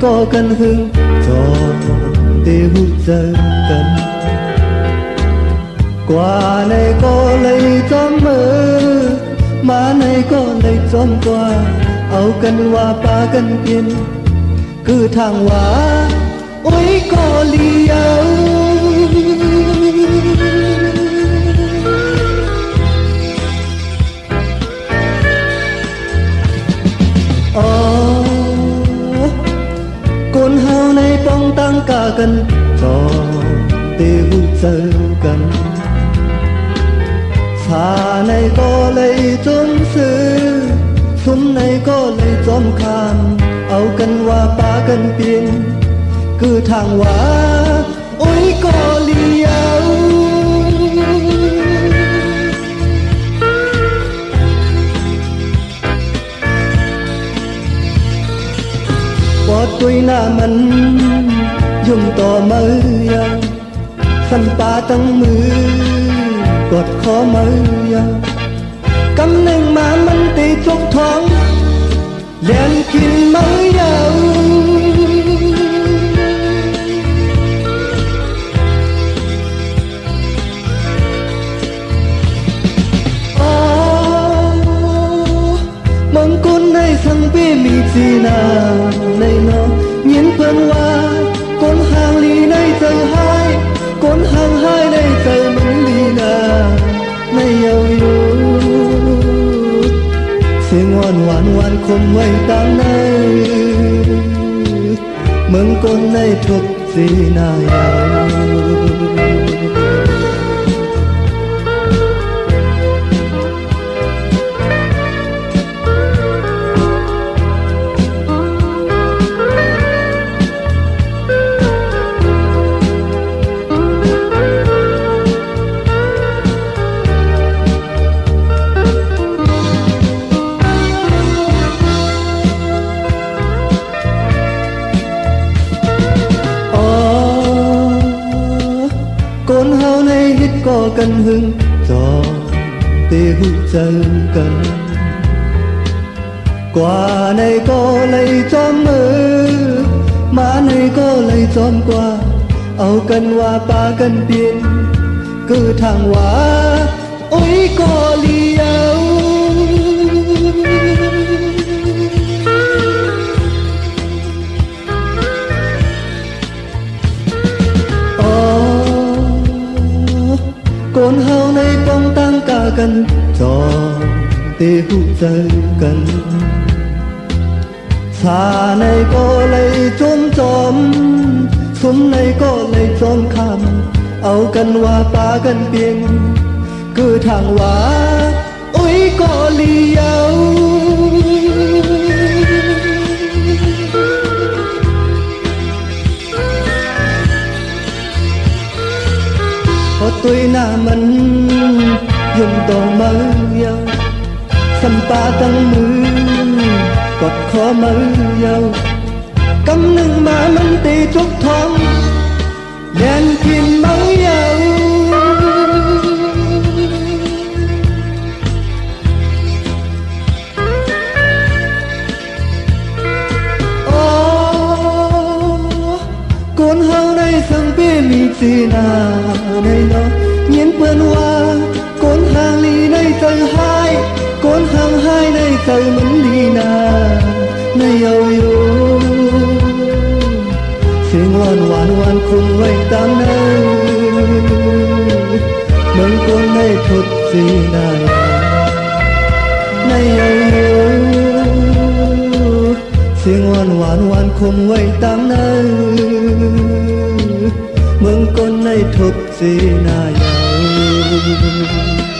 có cần hưng cho tiêu giờ cần qua này có lấy chóm mơ má này có lấy chóm qua áo cần hoa ba cần tiền cứ thằng hoa ôi có liêu con hao này bóng tăng cả cần cho tiêu giờ cần xa này có lấy trốn sư xung này có lấy trốn khăn áo cần hoa ba cần tiền cứ thằng hoa ôi có liêu bỏ tuổi na mình dùng tò mơ sân ba tăng mưaกดขอมือกำหนึ่งมามันตีจกท้องเลียนกินมือยาวมองกุนในสังปีมีจีนาในน้องยินเพื่อนว่าคนห่างลีในใจหายคนห่างหายในใจมันลีนาในเยาว์อยู่เสียงหวานหวานหวานคมไว้ตามในเมืองคนในทุกสีนายcon hao này hít có cần hưng cho tiêu chân cần qua này có lấy chóm mơ má này có lấy chóm qua áo cần hoa ba cần tiền cứ thằng hoa ôi có liêu con hao này bóng tăng cả cần cho tiêu giờ cần xa này có lấy trốn trốn xuống này có lấy trốn khám áo cần hoa ba cần tiền cứ thằng hoa ôi có liêu có tuổi na mình dùng tò mơ sân ba tăng mưaกดขอมือกำหนึ่งมามันตีทุกท้องแย่งกินมือยาวโอ้คนเฮาในสังเปีมีจีนาในน้องยินเพื่อนว่าคนห่างลีในใจหายคนห่างหายในใจมันลีนาในเยาว์อยู่เสียงหวานหวานหวานคงไว้ตามนั้นเหมือนคนในทุกสีนาในเยาว์อยู่เสียงหวานหวานหวานคงไว้ตามนั้นเหมือนคนในทุกสีนาเยาว์